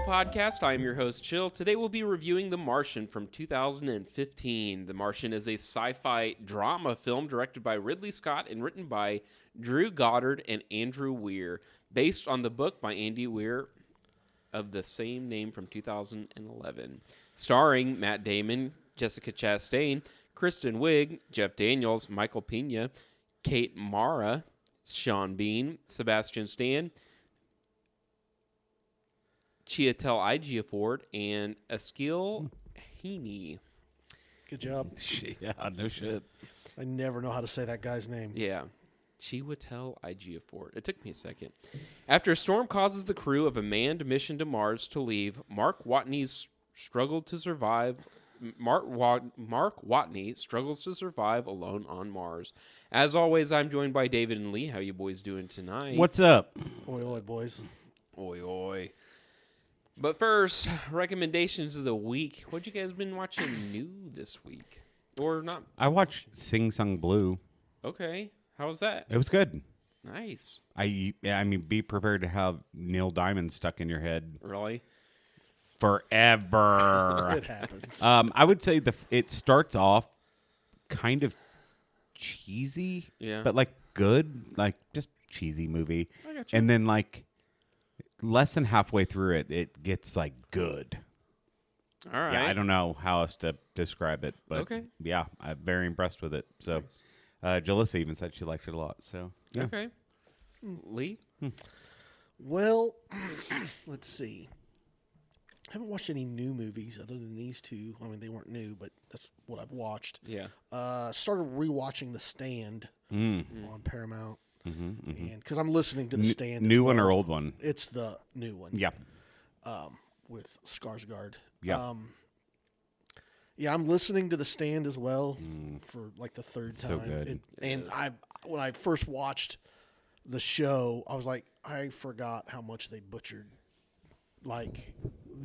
Podcast. I am your host, Chill. Today we'll be reviewing The Martian from 2015. The Martian is a sci-fi drama film directed by Ridley Scott and written by Drew Goddard and Andy Weir, based on the book by Andy Weir of the same name from 2011. Starring Matt Damon, Jessica Chastain, Kristen Wiig, Jeff Daniels, Michael Peña, Kate Mara, Sean Bean, Sebastian Stan, Chiwetel Ejiofor, and Aksel Hennie. Good job. Yeah, no shit. I never know how to say that guy's name. Yeah. Chiwetel Ejiofor. It took me a second. After a storm causes the crew of a manned mission to Mars to leave, Mark Watney struggles to survive alone on Mars. As always, I'm joined by David and Lee. How you boys doing tonight? What's up? Oi, oi, boys. Oi, oi. But first, recommendations of the week. What you guys been watching new this week? Or not? I watched Sing Sung Blue. Okay. How was that? It was good. Nice. I mean, be prepared to have Neil Diamond stuck in your head Really? forever. It happens. I would say it starts off kind of cheesy, Yeah. but like good, like just cheesy movie. I got you. And then like less than halfway through it gets like good. All right. Yeah, I don't know how else to describe it, but Okay. yeah, I'm very impressed with it. So, Nice. Jalissa even said she liked it a lot. So, yeah. Okay. Lee? Well, let's see. I haven't watched any new movies other than these two. I mean, they weren't new, but that's what I've watched. Yeah. Started rewatching The Stand on Paramount, and because I'm listening to The Stand. New as one well. or old one? It's the new one. Yeah. With Skarsgård. Yeah. Yeah, I'm listening to The Stand as well for like the third time. So good. And when I first watched the show, I was like, I forgot how much they butchered like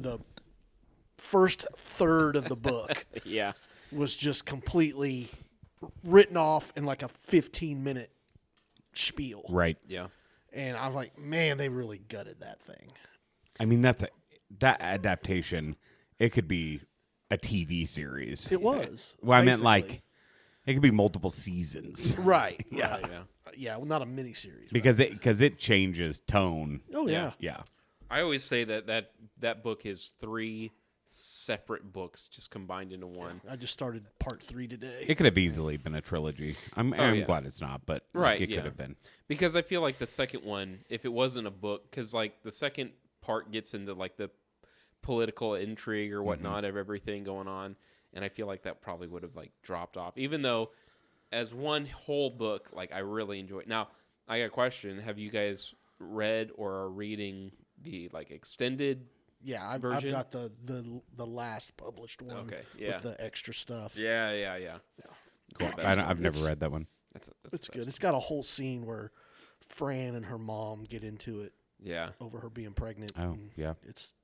the first third of the book Yeah. was just completely written off in like a 15-minute spiel. Right. Yeah. And I was like, man, they really gutted that thing. I mean, that adaptation, it could be a TV series. It was. Well, I meant basically. like it could be multiple seasons. Right. Yeah. Right. Yeah, well, not a miniseries. Because it changes tone. Oh, yeah. Yeah. I always say that book is 3 separate books just combined into one. I just started part 3 today. It could have easily been a trilogy. I'm yeah. glad it's not, but Right, it yeah. could have been. Because I feel like the second one, if it wasn't a book, because like the second part gets into like the political intrigue or whatnot of everything going on, and I feel like that probably would have like dropped off. Even though, as one whole book, like I really enjoy it. Now, I got a question: have you guys read or are reading the like extended? Yeah, I've got the last published one. Okay, yeah. With the extra stuff. Yeah. Cool. It's the best I've never read that one. That's It's good. It's got a whole scene where Fran and her mom get into it Yeah. over her being pregnant. Oh, and yeah. It's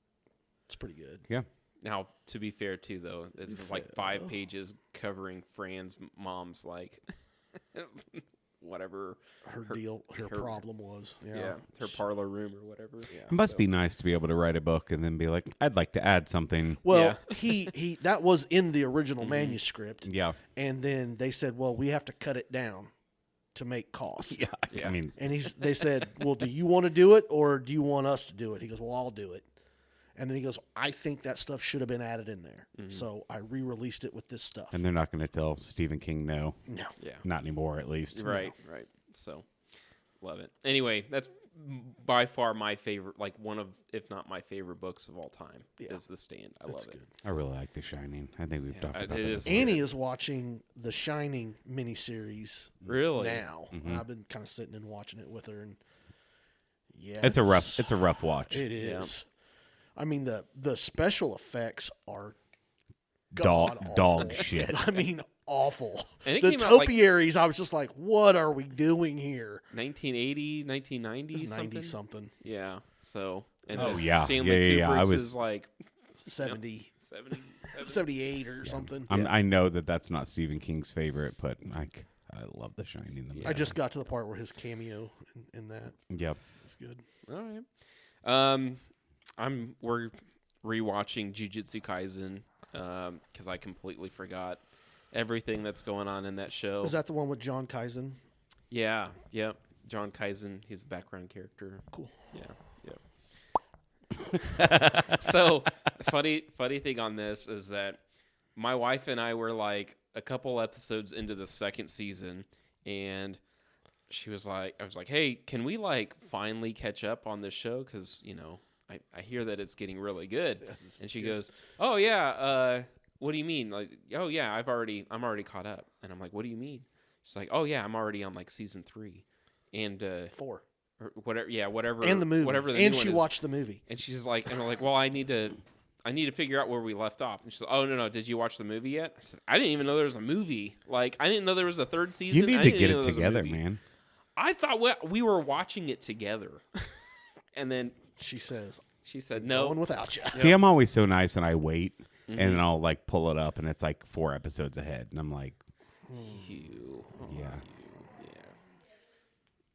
pretty good. Yeah. Now, to be fair, too, though, this is like 5 pages covering Fran's mom's, like, whatever. Her problem was. Yeah, her parlor room or whatever. Yeah. It must be nice to be able to write a book and then be like, I'd like to add something. Well, he that was in the original manuscript. Yeah. And then they said, well, we have to cut it down to make cost. Yeah. I mean, And they said, well, do you want to do it or do you want us to do it? He goes, well, I'll do it. And then he goes, I think that stuff should have been added in there. So I re-released it with this stuff. and they're not going to tell Stephen King no. No. Yeah. Not anymore, at least. Right. So, love it. Anyway, that's by far my favorite, like one of, if not my favorite books of all time, is The Stand. I love it. good. I really like The Shining. I think we've talked about it that. is. before. Annie is watching the Shining miniseries Really? now. I've been kind of sitting and watching it with her, and yeah, It's a rough watch. It is. I mean, the special effects are Dog god-awful. shit. I mean, awful. And it The came out, like- topiaries, I was just like, what are we doing here? 1980, 1990, It's something? 90-something. Yeah. So, and Oh, then yeah. Stanley Yeah. Kubrick's I was- is like 70, 70, 78 or something. I know that's not Stephen King's favorite, but I love The Shining. I just got to the part where his cameo in that Yep. was good. All right. We're rewatching Jujutsu Kaisen because I completely forgot everything that's going on in that show. Is that the one with John Kaizen? Yeah. Yep. John Kaizen. He's a background character. Cool. Yeah. Yep. So funny thing on this is that my wife and I were like a couple episodes into the second season, and I was like, hey, can we like finally catch up on this show? Because, I hear that it's getting really good. And she goes, oh, yeah. What do you mean? Like, oh, yeah, I'm already caught up. And I'm like, what do you mean? She's like, oh, yeah, I'm already on like season 3 and 4 or whatever. Yeah, whatever. And the movie. Whatever the and new she one is. watched the movie. And she's like, and I'm like, well, I need to figure out where we left off. And she's like, oh, no. Did you watch the movie yet? I said, I didn't even know there was a movie. Like, I didn't know there was a third season. You need to get it together, man. I thought we were watching it together. And then She said, no. Going without you. See, I'm always so nice and I wait and then I'll like pull it up and it's like 4 episodes ahead. And I'm like, yeah.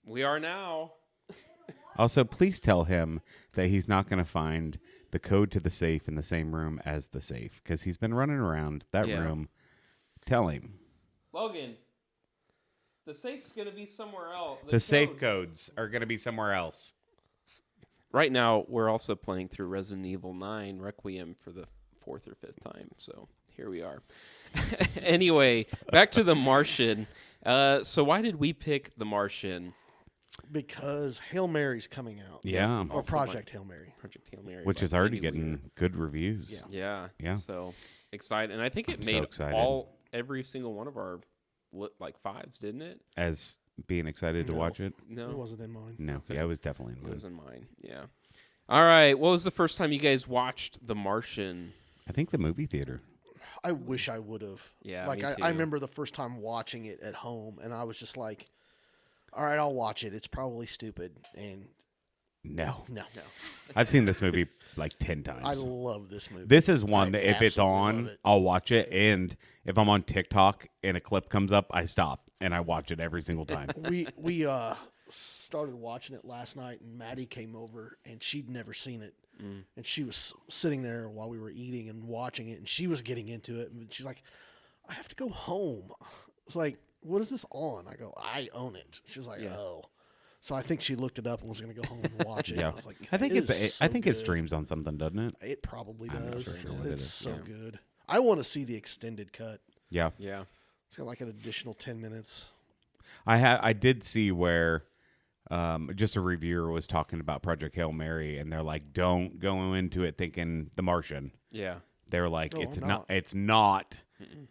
We are now. Also, please tell him that he's not going to find the code to the safe in the same room as the safe because he's been running around that room. Tell him. Logan, the safe's going to be somewhere else. The safe codes are going to be somewhere else. Right now, we're also playing through Resident Evil 9 Requiem for the 4th or 5th time. So here we are. Anyway, back to The Martian. So why did we pick The Martian? Because Hail Mary's coming out. Yeah. Or Project Hail Mary. Project Hail Mary. Which is already getting good reviews. Yeah. Yeah. So excited. And I think it I'm so made excited. every single one of our like 5s, didn't it? As being excited to watch it? No. It wasn't in mine. No. Okay. Yeah, it was definitely in It mine. was in mine. Yeah. All right. What was the first time you guys watched The Martian? I think the movie theater. I wish I would have. Yeah, Like, me too. I remember the first time watching it at home, and I was just like, all right, I'll watch it. It's probably stupid. And No. no. I've seen this movie like 10 times. I love this movie. This is one that if it's absolutely on, love it. I'll watch it. And if I'm on TikTok and a clip comes up, I stop and I watch it every single time. We started watching it last night, and Maddie came over, and she'd never seen it. And she was sitting there while we were eating and watching it, and she was getting into it. And she's like, I have to go home. It's like, what is this on? I go, I own it. She's like, oh. So I think she looked it up and was going to go home and watch it. Yeah. I was like, I think it is I so think it good. streams on something, doesn't it? It probably I'm not does. sure what it It's is. so good. I want to see the extended cut. Yeah. Yeah. It's got like an additional 10 minutes. I did see where just a reviewer was talking about Project Hail Mary, and they're like, don't go into it thinking The Martian. Yeah. They're like, No, it's I'm not. It's not.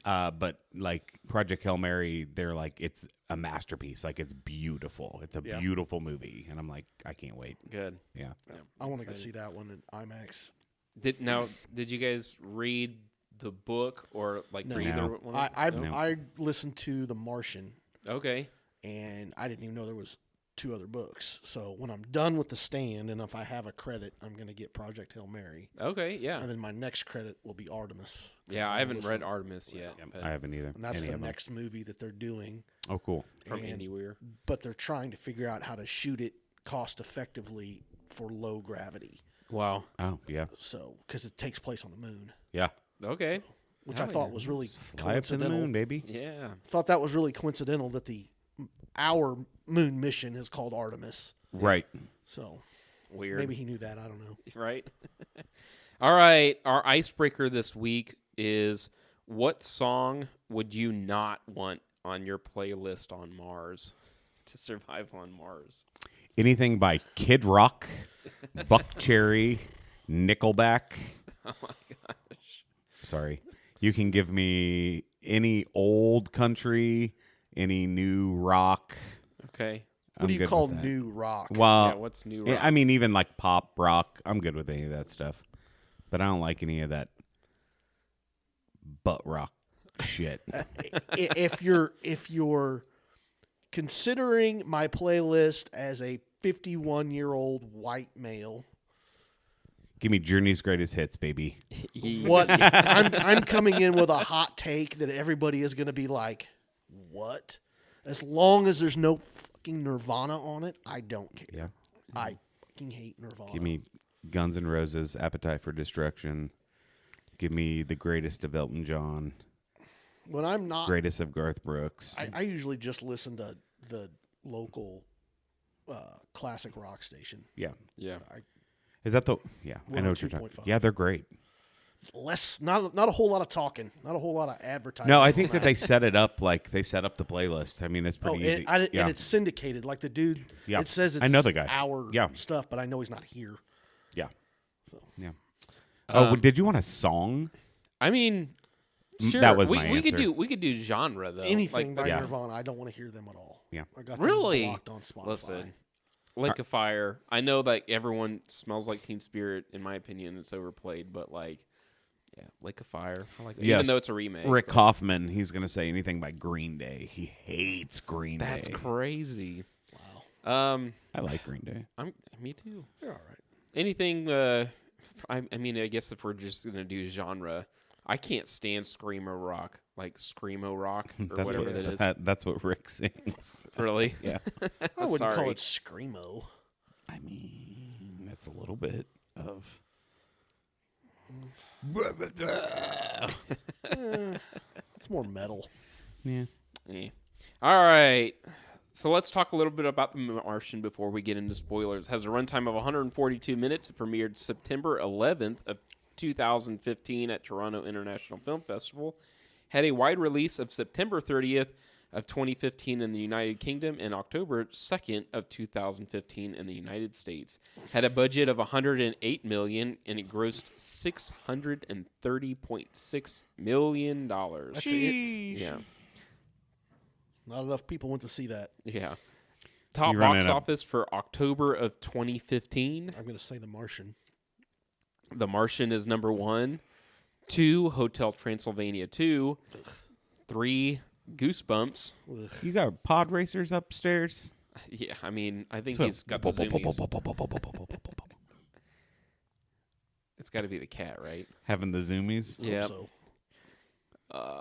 But like Project Hail Mary, they're like, it's a masterpiece. Like, it's beautiful. It's a beautiful movie, and I'm like, I can't wait. Good. Yeah. I want to go see that one in IMAX. Did you guys read the book or like No. read No. the one? I listened to The Martian, Okay. and I didn't even know there was 2 other books. So when I'm done with The Stand, and if I have a credit, I'm going to get Project Hail Mary. Okay. Yeah. And then my next credit will be Artemis. Yeah. I haven't read Artemis. Artemis yet. but I haven't either. And that's Any the of them. next movie that they're doing. Oh, cool. From And- Andy Weir. But they're trying to figure out how to shoot it cost effectively for low gravity. Wow. Oh, yeah. So, because it takes place on the moon, Yeah. Okay. which I thought was really Fly up to the coincidental. moon, baby. Yeah. Thought that was really coincidental that our moon mission is called Artemis. Right. So Weird. maybe he knew that. I don't know. Right. All right. Our icebreaker this week is: what song would you not want on your playlist on Mars to survive on Mars? Anything by Kid Rock, Buck Cherry, Nickelback. Oh my gosh. Sorry. You can give me any old country, any new rock. Okay. What do you call new rock? Well, Yeah, what's new rock? I mean, even like pop rock. I'm good with any of that stuff, but I don't like any of that butt rock shit. if you're considering my playlist as a 51-year-old white male, Give me Journey's Greatest Hits, baby. what I'm coming in with a hot take that everybody is going to be like, what? As long as there's no fucking Nirvana on it, I don't care. Yeah. I fucking hate Nirvana. Give me Guns N' Roses, Appetite for Destruction. Give me the greatest of Elton John. When I'm not greatest of Garth Brooks. I usually just listen to the local classic rock station. Yeah. Is that the? Yeah, I know what you're talking. Yeah, they're great. Not a whole lot of talking, not a whole lot of advertising. No, I think that they set it up like they set up the playlist. I mean, it's pretty easy. And it's syndicated. Like the dude, Yeah. it says it's I know the guy. our stuff, but I know he's not here. Yeah. So. Yeah. Oh, did you want a song? I mean, sure. That was my answer. We could do genre though. Anything by Nirvana, I don't want to hear them at all. Yeah. I got really them blocked on Spotify. Listen, Lake of Fire. I know that everyone smells like Teen Spirit. In my opinion, it's overplayed, but like, yeah, Lake of Fire. I like that. Yes. Even though it's a remake. Rick Hoffman. He's gonna say anything by Green Day. He hates Green Day. That's crazy. Wow. I like Green Day. Me too. You're all right. Anything? I mean, I guess if we're just gonna do genre, I can't stand screamo rock, like screamo rock or whatever that is. That's what Rick sings. Really? Yeah. I wouldn't call it screamo. I mean, that's a little bit of. It's more metal. Yeah. All right. So let's talk a little bit about The Martian before we get into spoilers. It has a runtime of 142 minutes. It premiered September 11th of 2015 at Toronto International Film Festival. Had a wide release of September 30th of 2015 in the United Kingdom and October 2nd of 2015 in the United States. Had a budget of $108 million and it grossed $630.6 million. That's it. Yeah. Not enough people went to see that. Yeah. Top box office for October of 2015. I'm going to say The Martian. The Martian is number 1. 2, Hotel Transylvania 2. 3, Goosebumps. Ugh. You got pod racers upstairs? Yeah, I mean, I think he's got the zoomies. It's got to be the cat, right? Having the zoomies? Yeah. So.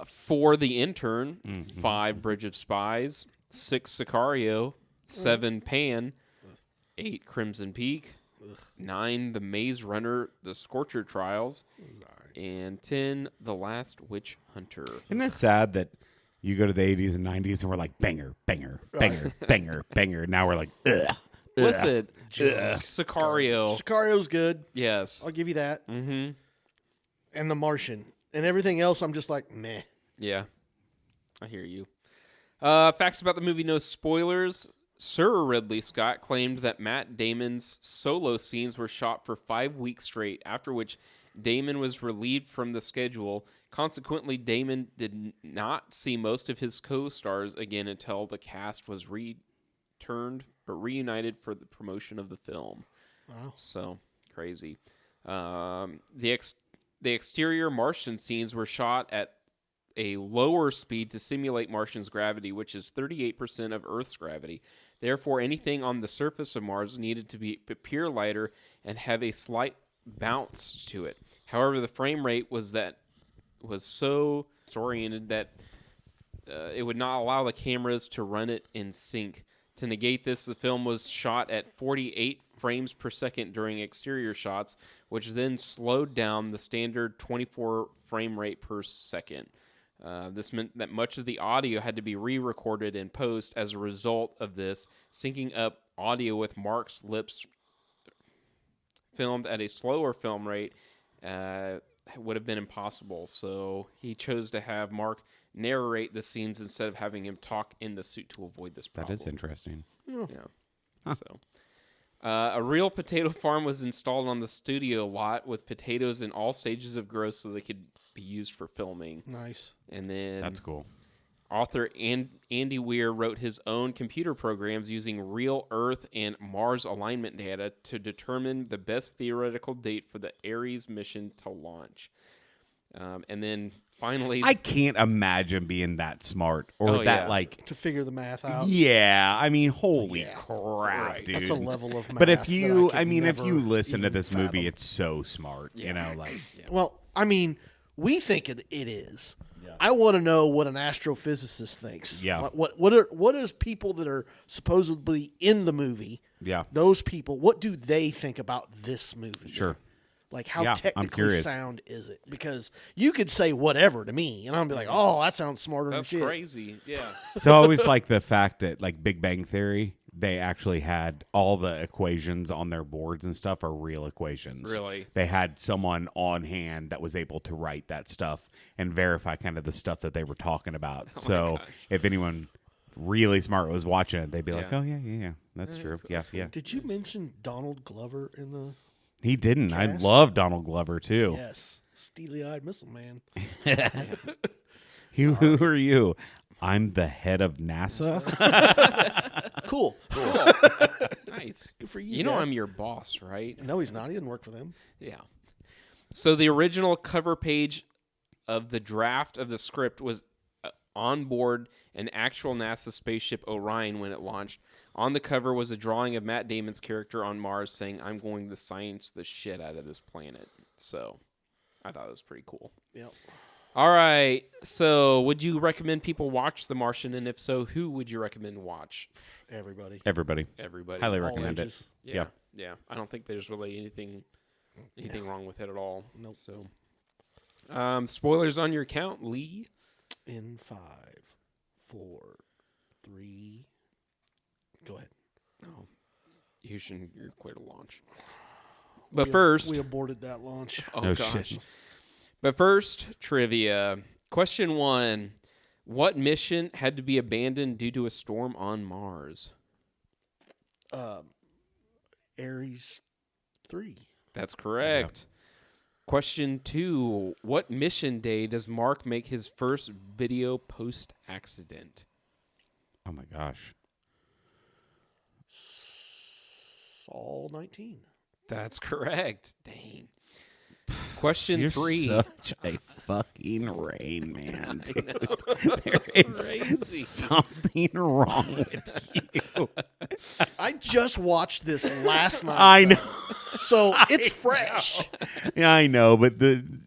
4, The Intern. 5, Bridge of Spies. 6, Sicario. 7, Pan. 8, Crimson Peak. 9, The Maze Runner, The Scorcher Trials. And 10, The Last Witch Hunter. Isn't it sad that you go to the 80s and 90s and we're like, banger, banger, banger, banger, banger. Now we're like, ugh. Listen, Sicario. Sicario's good. Yes. I'll give you that. Mm-hmm. And The Martian. And everything else, I'm just like, meh. Yeah. I hear you. Facts about the movie, no spoilers. Sir Ridley Scott claimed that Matt Damon's solo scenes were shot for 5 weeks straight, after which Damon was relieved from the schedule. Consequently, Damon did not see most of his co-stars again until the cast was reunited for the promotion of the film. Wow. So, crazy. The exterior Martian scenes were shot at a lower speed to simulate Martian's gravity, which is 38% of Earth's gravity. Therefore, anything on the surface of Mars needed to appear lighter and have a slight bounce to it. However, the frame rate was so disoriented that it would not allow the cameras to run it in sync. To negate this, the film was shot at 48 frames per second during exterior shots, which then slowed down the standard 24 frame rate per second. This meant that much of the audio had to be re-recorded in post. As a result of this, syncing up audio with Mark's lips filmed at a slower film rate would have been impossible. So he chose to have Mark narrate the scenes instead of having him talk in the suit to avoid this problem. That is interesting. Yeah. Huh. So, a real potato farm was installed on the studio lot with potatoes in all stages of growth so they could be used for filming. Nice. And then That's cool. Author Andy Weir wrote his own computer programs using real Earth and Mars alignment data to determine the best theoretical date for the Ares mission to launch. And then finally, I can't imagine being that smart or like to figure the math out. Yeah, I mean, holy crap, right. dude. That's a level of math. But if you, I mean, if you listen to even this fathom. movie, it's so smart. You know, like Well, I mean, we think it is. Yeah. I want to know what an astrophysicist thinks. Yeah. What is people that are supposedly in the movie? Yeah. Those people, what do they think about this movie? Sure. Like, how Yeah, I'm technically curious. sound is it? Because you could say whatever to me, and I'll be like, oh, that sounds smarter That's than shit. crazy. Yeah. So I always like the fact that, like, Big Bang Theory, they actually had all the equations on their boards and stuff are real equations. Really? They had someone on hand that was able to write that stuff and verify kind of the stuff that they were talking about. So gosh. if anyone really smart was watching it, they'd be like, Yeah. oh, yeah, that's true. Yeah, yeah. Did you mention Donald Glover in the... He didn't. I Cast? love Donald Glover, too. Yes. Steely-eyed missile man. Who are you? I'm the head of NASA. Cool. Nice. Good for you, You know Dad. I'm your boss, right? No, he's not. He didn't work for them. Yeah. So the original cover page of the draft of the script was on board an actual NASA spaceship Orion when it launched. On the cover was a drawing of Matt Damon's character on Mars saying, "I'm going to science the shit out of this planet." So I thought it was pretty cool. Yep. All right. So would you recommend people watch The Martian? And if so, who would you recommend watch? Everybody. Everybody. Everybody. Highly All recommend it. ages. Yeah. Yeah. I don't think there's really anything wrong with it at all. Nope. So spoilers on your account, Lee. In 5, 4, 3. Go ahead. Oh, you're clear to launch. But first, we aborted that launch. oh No gosh. shit. But first, trivia. Question 1. What mission had to be abandoned due to a storm on Mars? Ares 3. That's correct. Question 2. What mission day does Mark make his first video post-accident? Oh, my gosh. Saul 19. That's correct. Dang. Question You're 3. such a fucking Rain Man, I dude. know. There That's is crazy. something wrong with you. I just watched this last night. I know. So it's fresh. Yeah, I know, but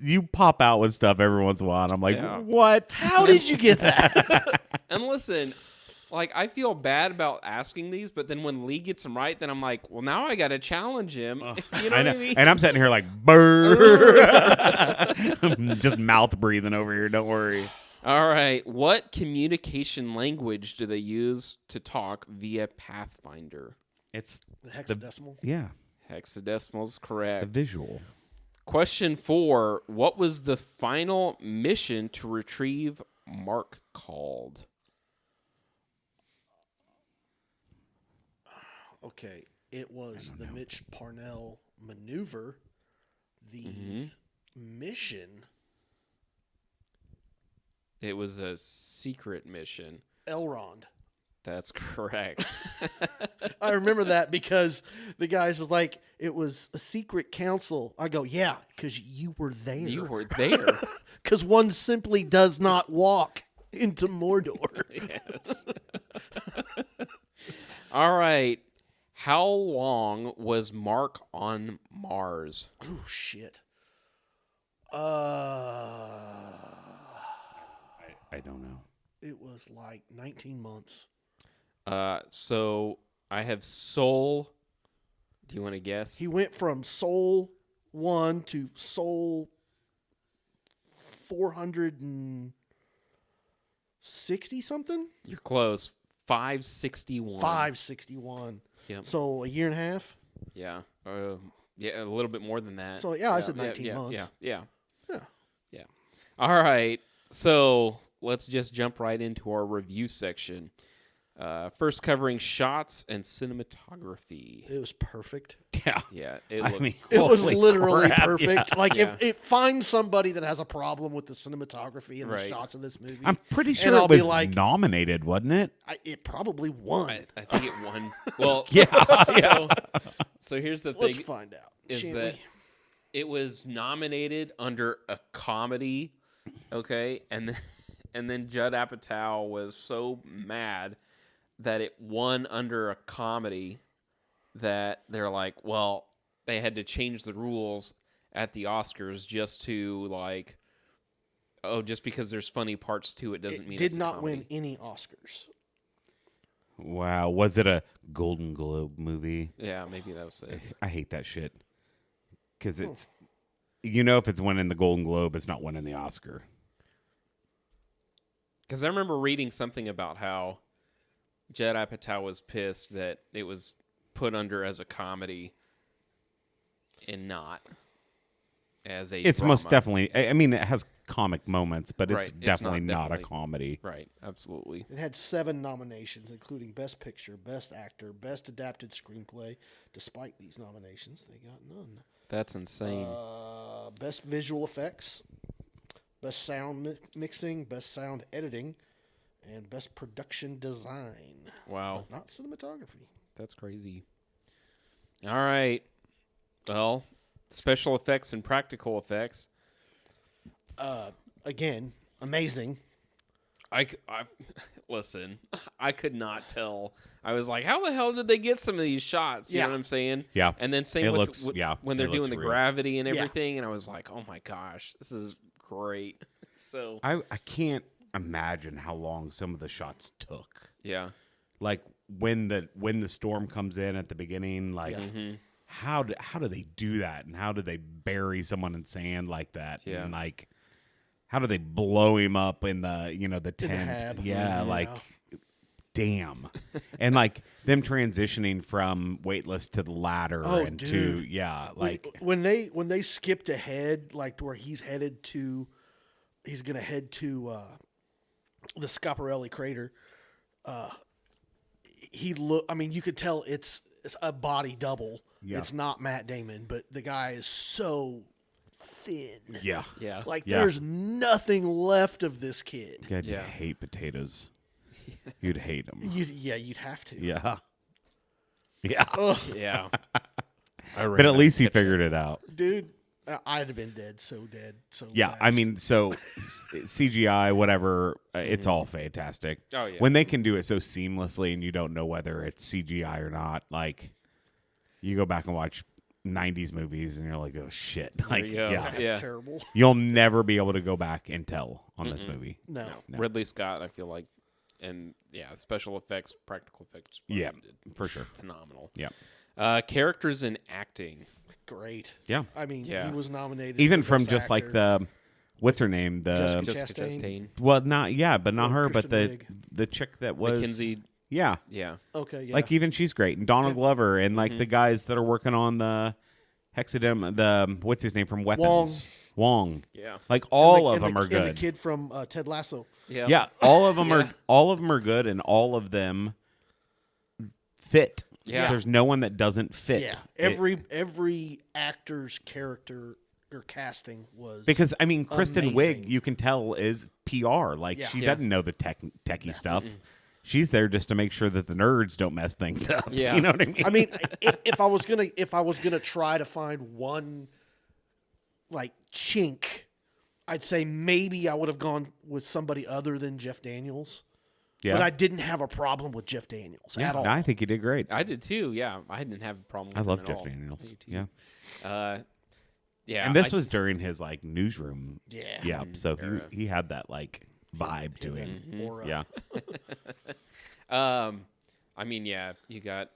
you pop out with stuff every once in a while, and I'm like, Yeah. what? How did you get that? And listen, like, I feel bad about asking these, but then when Lee gets them right, then I'm like, well, now I got to challenge him. You know I what know. I mean? And I'm sitting here like, brrr. I'm just mouth breathing over here. Don't worry. All right. What communication language do they use to talk via Pathfinder? It's The hexadecimal. yeah, Hexadecimal's the correct. visual. Question 4. What was the final mission to retrieve Mark called? Okay. It was the Mitch Parnell maneuver. The mission, It was a secret mission. Elrond. That's correct. I remember that because the guys was like, it was a secret council. I go, yeah, because you were there. You were there. Because one simply does not walk into Mordor. Yes. All right. How long was Mark on Mars? Oh, shit. I don't know. It was like 19 months. So I have Sol. Do you want to guess? He went from Sol 1 to Sol 460 something? You're close. 561. 561. Yep. So a year and a half? Yeah. Yeah, a little bit more than that. So, yeah, I said 19 months. Yeah. Yeah. All right. So let's just jump right into our review section. First covering shots and cinematography. It was perfect. Yeah. Yeah, it I looked mean, It was holy literally crap, perfect. yeah. Like, Yeah. if it finds somebody that has a problem with the cinematography and the Right. shots of this movie, I'm pretty and sure I'll it be was like, nominated, wasn't it? it probably won. I think it won. Well, Yeah. so here's the Let's thing: find out. is shan't that we? it was nominated under a comedy, okay, and then Judd Apatow was so mad that it won under a comedy that they're like, well, they had to change the rules at the Oscars just to like, just because there's funny parts to it doesn't mean It did it's a not comedy. win any Oscars. Wow. Was it a Golden Globe movie? Yeah, maybe that was it. I hate that shit. Because it's, if it's winning the Golden Globe, it's not winning the Oscar. Because I remember reading something about how Judd Apatow was pissed that it was put under as a comedy and not as a It's drama. most definitely, I mean, it has comic moments, but it's Right, it's definitely not not a definitely- comedy. Right, absolutely. It had 7 nominations, including Best Picture, Best Actor, Best Adapted Screenplay. Despite these nominations, they got none. That's insane. Best Visual Effects, Best Sound Mixing, Best Sound Editing, and Best Production Design. Wow, But not cinematography. that's crazy. All right. Well, special effects and practical effects. Again, amazing. I listen. I could not tell. I was like, "How the hell did they get some of these shots?" You know what I'm saying? Yeah. And then same It with looks- yeah, when they're it doing looks the real. gravity and Yeah. everything, and I was like, "Oh my gosh, this is great." So I can't imagine how long some of the shots took. yeah, Like when the storm comes in at the beginning, like how do they do that, and how do they bury someone in sand like that? Yeah. And like how do they blow him up in the the tent? hab. Yeah, Mhm. like damn. And like them transitioning from weightless to the ladder Oh, and dude. to like when they skipped ahead, like to where he's gonna head to the Schiaparelli crater. You could tell it's a body double. Yeah. It's not Matt Damon, but the guy is so thin. yeah. yeah, Like Yeah. there's nothing left of this kid. God, you Yeah. hate potatoes. You'd hate them. You'd have to. Yeah. Yeah. yeah. But at least he figured it out. Dude, I'd have been dead. So Yeah, I fast. mean, so CGI, whatever, it's all fantastic. Oh, yeah. When they can do it so seamlessly and you don't know whether it's CGI or not, like, you go back and watch 90s movies and you're like, oh, shit. Like, you go. yeah. that's Yeah. terrible. You'll never be able to go back and tell on this movie. No. No. Ridley Scott, I feel like, and yeah, special effects, practical effects. Yeah, did for sure. phenomenal. Yeah. Characters and acting. Great. Yeah. I mean, Yeah. he was nominated Even for from Best just like Actor. what's her name? Jessica Jessica Chastain. Chastain. Well, not Oh, her, but Kristen Wiig. the chick that was. Mackenzie. Yeah. Yeah. Okay, yeah. Like even she's great, and Donald Glover, and like the guys that are working on the what's his name from Weapons, Wong. Yeah. Like all of And them are And the good. kid from Ted Lasso. Yeah. Yeah, all of them Yeah. are good, and all of them fit. Yeah. There's no one that doesn't fit. Yeah, It- every actor's character or casting was because I mean, Kristen Wiig, amazing. you can tell is PR. Like Yeah. she Yeah. doesn't know the techie stuff. She's there just to make sure that the nerds don't mess things up. Yeah. You know what I mean? I mean, if I was gonna try to find one like chink, I'd say maybe I would have gone with somebody other than Jeff Daniels. yeah. But I didn't have a problem with Jeff Daniels yeah, at all. I think he did great. I did too. Yeah. I didn't have a problem with I him love at Jeff all. Daniels. I do too. Yeah. Yeah. And this was during his like newsroom. Yeah. Yeah. So era. he had that like vibe to him. Or, Yeah. I mean, yeah, you got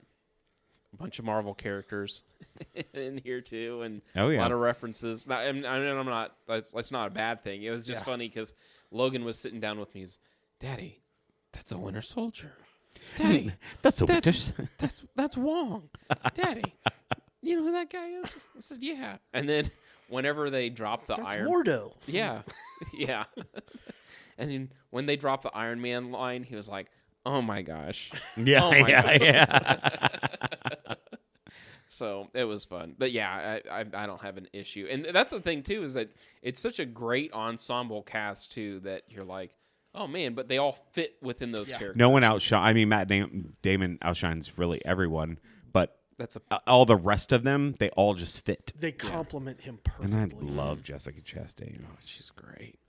a bunch of Marvel characters in here too, and Oh, a yeah. lot of references. I'm not. That's not a bad thing. It was just funny because Logan was sitting down with me. He's, Daddy, that's a Winter Soldier. Daddy, That's so that's Wong. Daddy, you know who that guy is? I said, yeah. And then whenever they drop the That's Iron, Mordo. yeah, yeah. And then when they dropped the Iron Man line, he was like, "Oh my gosh." Yeah, Oh my yeah, gosh. yeah. So it was fun. But yeah, I don't have an issue. And that's the thing too, is that it's such a great ensemble cast too that you're like, oh man, but they all fit within those characters. No one outshines. I mean, Matt Damon outshines really everyone, but That's a all the rest of them, they all just fit. They complement him And perfectly. I love Jessica Chastain. oh, she's great.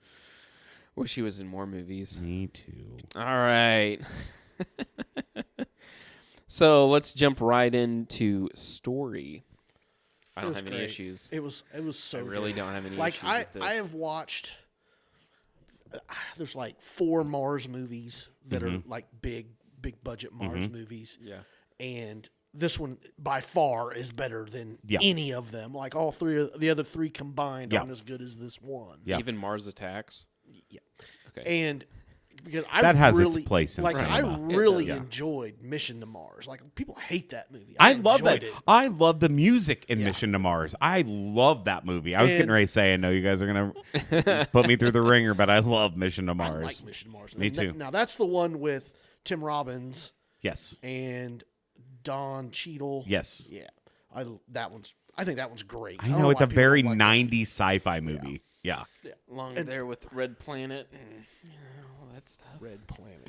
Wish she was in more movies. Me too. All right. So let's jump right into story. I It don't was have any great. issues. It was so I really good. don't have any Like issues with this. I have watched. There's like 4 Mars movies that are like big big budget Mars movies. Yeah. And this one by far is better than any of them. Like all the other three combined aren't as good as this one. Yeah. Even Mars Attacks. Yeah. Okay. And because that has its place in cinema. I cinema. really enjoyed Mission to Mars. Like people hate that movie. I love that. It. I love the music in Mission to Mars. I love that movie. I was getting ready to say, I know you guys are gonna put me through the ringer, but I love Mission to Mars. I like Mission to Mars. Me too. Now that's the one with Tim Robbins. Yes. And Don Cheadle. Yes. Yeah. I think that one's great. I know it's a very 90s sci-fi movie. Yeah. Along there with Red Planet and all that stuff. Red Planet.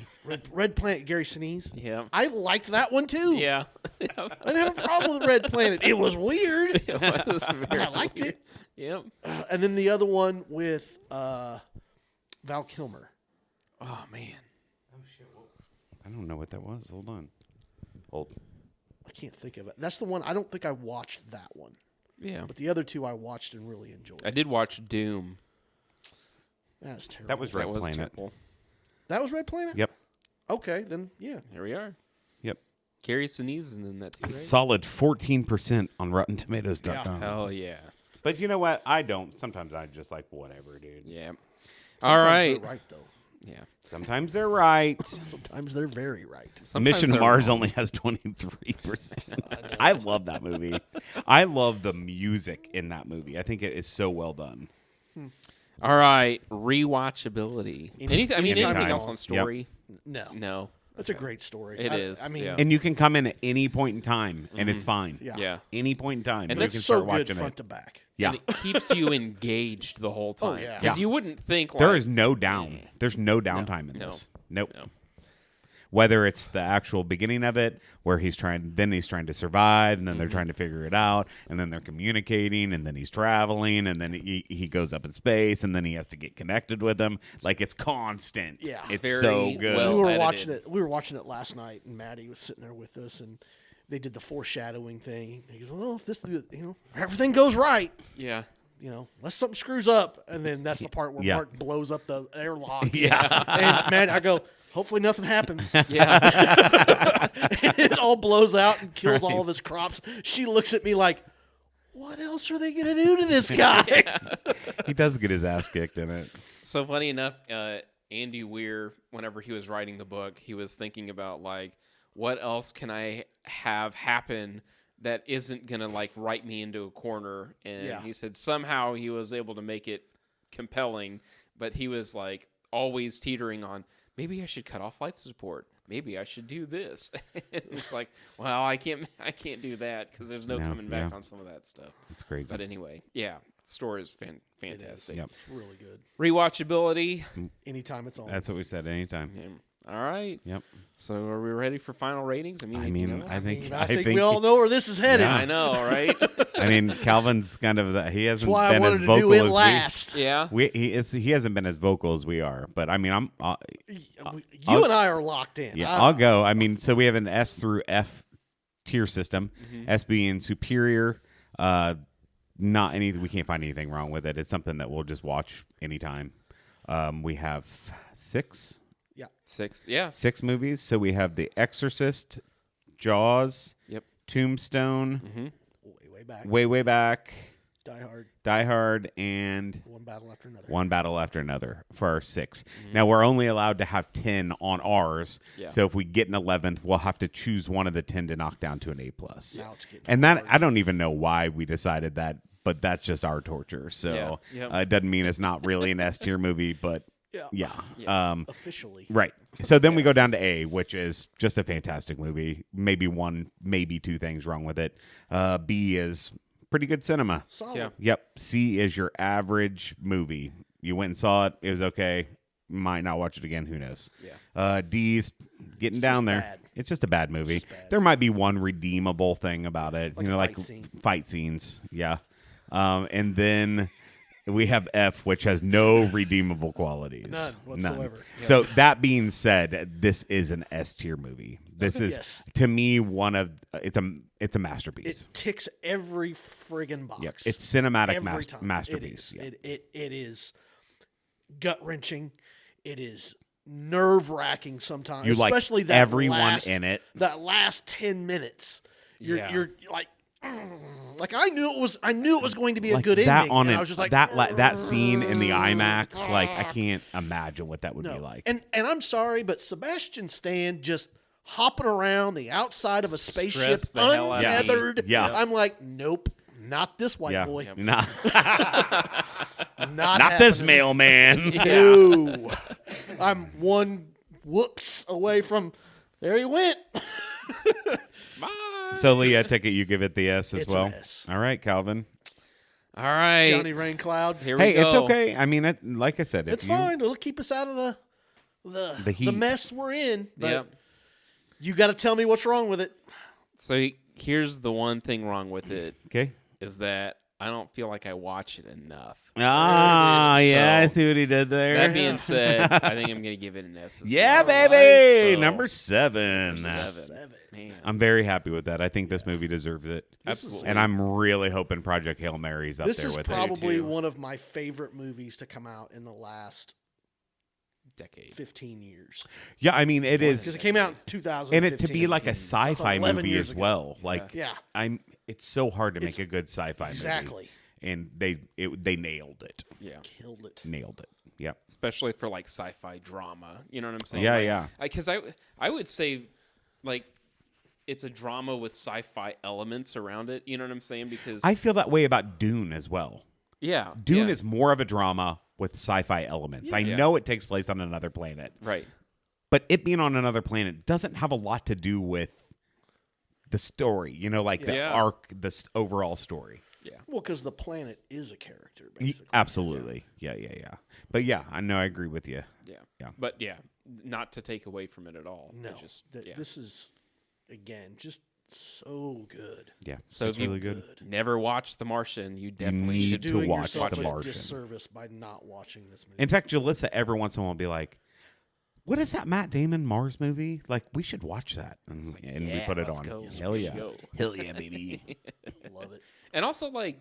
Red Planet, Gary Sinise. Yeah. I liked that one too. Yeah. I didn't have a problem with Red Planet. It was weird. It was but I liked it. Yep. And then the other one with Val Kilmer. Oh man. I don't know what that was. Hold on. I can't think of it. That's the one. I don't think I watched that one. Yeah. But the other two I watched and really enjoyed. I did watch Doom. That's terrible. That was Red That was Planet. terrible. That was Red Planet? Yep. Okay, then yeah. Here we are. Yep. Gary Sinise is in that too, A right? solid 14% on RottenTomatoes.com. Hell yeah. But you know what? I don't. Sometimes I just like whatever, dude. Yeah. Sometimes All right. They're right though. Yeah. Sometimes they're right. Sometimes they're very right. Sometimes Mission to they're Mars wrong. only has 23%. I love that movie. I love the music in that movie. I think it is so well done. All right. Rewatchability. Anything anytime. else on story? No. No. That's a great story. It is, I mean, yeah. And you can come in at any point in time, and it's fine. Yeah. Yeah. Any point in time. And you that's can so start good watching front it. to back. Yeah. And it keeps you engaged the whole time. yeah. Because Yeah. you wouldn't think like There is no down. There's no downtime in No. this. Nope. No. Whether it's the actual beginning of it, where he's trying to survive, and then they're trying to figure it out, and then they're communicating, and then he's traveling, and then he goes up in space, and then he has to get connected with them. Like it's constant. Yeah. It's Very so good. well we were edited. watching it. We were watching it last night, and Maddie was sitting there with us, and they did the foreshadowing thing. He goes, "Well, if this, everything goes right, Yeah. unless something screws up," and then that's the part where Yeah. Mark blows up the airlock. Yeah. And man, I go, hopefully nothing happens. Yeah. And it all blows out and kills all of his crops. She looks at me like, what else are they going to do to this guy? He does get his ass kicked in it. So funny enough, Andy Weir, whenever he was writing the book, he was thinking about like, what else can I have happen that isn't gonna like write me into a corner? And he said somehow he was able to make it compelling, but he was like always teetering on maybe I should cut off life support. Maybe I should do this. It's like, well, I can't do that because there's no coming back on some of that stuff. It's crazy. But anyway, yeah, the story is fantastic. Yep. It's really good. Rewatchability. Anytime it's on. That's what we said. Anytime. Yeah. All right. Yep. So are we ready for final ratings? Anything else? I think I think we all know where this is headed. Yeah. I know, right? I mean, Calvin's kind of he That's hasn't why I been wanted as to vocal do it as last. Yeah. he hasn't been as vocal as we are, but I mean, You and I are locked in. I'll go. I mean, so we have an S through F tier system. S being superior, not anything. We can't find anything wrong with it. It's something that we'll just watch anytime. We have six 6. Yeah. movies. So we have The Exorcist, Jaws, Yep. Tombstone, Way back. way back, Die Hard. Die Hard, and One battle after another. One Battle After Another for our 6. Now, we're only allowed to have 10 on ours. Yeah. So if we get an 11th, we'll have to choose one of the 10 to knock down to an A+. Now it's getting And that I don't even know why we decided that, but that's just our torture. So Yeah. Yep. it doesn't mean it's not really an S tier movie, but yeah. officially. Right. So then we go down to A, which is just a fantastic movie. Maybe one, maybe two things wrong with it. B is pretty good cinema. Solid. Yeah. Yep. C is your average movie. You went and saw it. It was okay. Might not watch it again. Who knows? Yeah. D's getting down there. bad. It's just a bad movie. just bad. There might be one redeemable thing about it. Like you a know, fight like scene. fight scenes. Yeah. And then we have F, which has no redeemable qualities. None whatsoever. Yeah. So that being said, this is an S tier movie. This is Yes. to me one of it's a masterpiece. It ticks every friggin' box. Yep. It's cinematic Every time. masterpiece. It is. Yeah. It is gut wrenching. It is nerve-wracking sometimes. You like especially that everyone in it. That last 10 minutes. Yeah. You're like I knew it was going to be a Like good that ending. on And it, I was just like that scene in the IMAX, like I can't imagine what that would be like. And I'm sorry, but Sebastian Stan just hopping around the outside of a spaceship Stressed the hell out of me. untethered. Yeah. I'm like, nope, not this white boy. Nah. Not Not this happening. mailman. No. I'm one whoops away from there he went. Bye. So Leah, I take it you give it the S as It's well. an S. All right, Calvin. All right. Johnny Raincloud. Here we Hey, go. it's okay. I mean, like I said, if It's you, fine. It'll keep us out of the heat. mess we're in. But Yep. you got to tell me what's wrong with it. So here's the one thing wrong with it Okay. is that I don't feel like I watch it enough. Ah, yeah, I So, see what he did there. That being said, I think I'm going to give it an S. as yeah, well. baby. So, Number 7. Seven. 7. Man. I'm very happy with that. I think this movie deserves it. Absolutely. And I'm really hoping Project Hail Mary's up This there is with it. probably too. one of my favorite movies to come out in the last Decade. 15 years. Yeah, I mean, it Because is. it came out in 2015. And it to be like a sci-fi 11 movie years as ago. well. Like, Yeah, it's so hard to make It's- a good sci-fi exactly. movie. And they nailed it. Yeah. Killed it. Nailed it. Yep. Especially for like sci-fi drama. You know what I'm saying? Yeah, Like, yeah. Because I would say like it's a drama with sci-fi elements around it. You know what I'm saying? Because I feel that way about Dune as well. yeah, Dune yeah, is more of a drama with sci-fi elements. I Yeah. know it takes place on another planet, right. but it being on another planet doesn't have a lot to do with the story. You know, like the Yeah. arc, the overall story. Yeah. Well, because the planet is a character, basically. Absolutely. Yeah. But yeah, I know I agree with you. Yeah. Yeah. But yeah, not to take away from it at all. No, It just, yeah. this is, again, just so good. Yeah. So it's if you- really good. Never watched The Martian, you definitely need should to Doing watch yourself The a Martian. disservice by not watching this movie. In fact, Jalissa every once in a while will be like, "What is that Matt Damon Mars movie? Like, we should watch that." And, we yeah, put it let's on. go. Yes, Hell we yeah. should go. Hell yeah, baby. Love it. And also, like,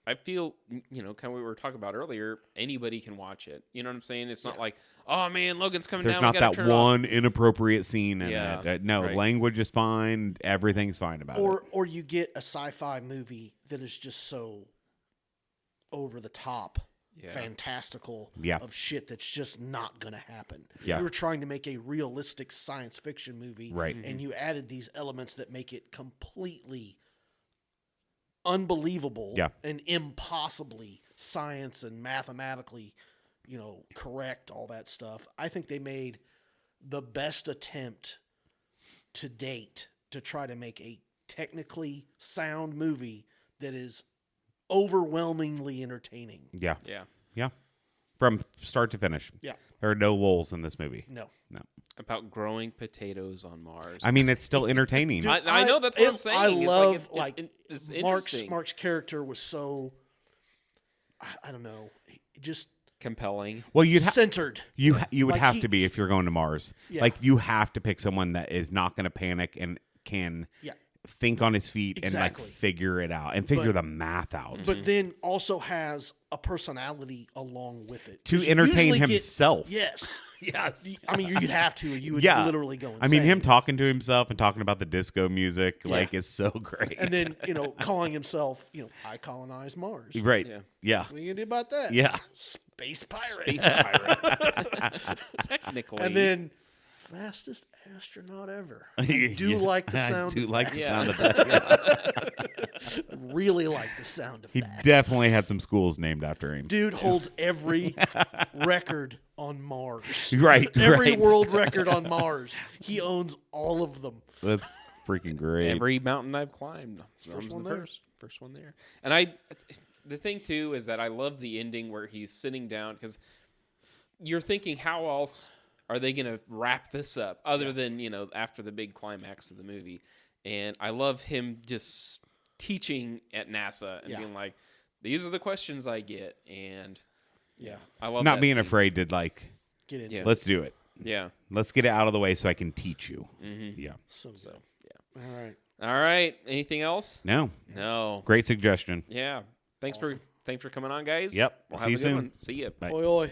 I feel, kind of what we were talking about earlier, anybody can watch it. You know what I'm saying? It's not like, oh, man, Logan's coming There's down. not we gotta that turn it off. one inappropriate scene in Yeah, it. No, right. language is fine. Everything's fine about it. Or you get a sci-fi movie that is just so over the top, Yeah. fantastical Yeah. of shit that's just not going to happen. Yeah. You were trying to make a realistic science fiction movie, Right. and you added these elements that make it completely unbelievable Yeah. and impossibly science and mathematically, correct, all that stuff. I think they made the best attempt to date to try to make a technically sound movie that is overwhelmingly entertaining. Yeah. Yeah. Yeah. From start to finish. Yeah. There are no lulls in this movie. No. No. About growing potatoes on Mars. I mean, it's still entertaining. Dude, I know that's what I'm saying. I It's love it's Mark's interesting. character was so I don't know, just Compelling. well, you'd centered. you would Like have to be if you're going to Mars. Yeah. Like you have to pick someone that is not going to panic and can Yeah. think on his feet Exactly. and like figure it out and figure But- the math out But then also has a personality along with it. to 'Cause you entertain usually get- himself. Yes. Yes. I mean, you'd have to, or you would Yeah. literally go insane. I mean, him talking to himself and talking about the disco music like is so great. And then, calling himself, I colonized Mars. right. Yeah. Yeah. What are you going to do about that? Yeah. Space pirate. Space pirate. Technically. And then, fastest astronaut ever. I do like the sound I do of like that. the Yeah. sound of that. Really like the sound of He that. definitely had some schools named after him. Dude holds every record on Mars. Right. Every right. world record on Mars. He owns all of them. That's freaking great. every mountain I've climbed. First First one the there. first one there. And the thing too is that I love the ending where he's sitting down because you're thinking how else are they going to wrap this up other than after the big climax of the movie. And I love him just teaching at NASA and Yeah. being like, these are the questions I get, and Yeah. I love Not that being scene. afraid to like, Get into Yeah. it. let's do it. Yeah. Let's get it out of the way so I can teach you. Mm-hmm. Yeah. So, Yeah. all right. All right. Anything else? No. No. Great suggestion. Yeah. Thanks Awesome. for coming on, guys. Yep. We'll See have you a good soon. one. See ya. Bye. Oi, oi.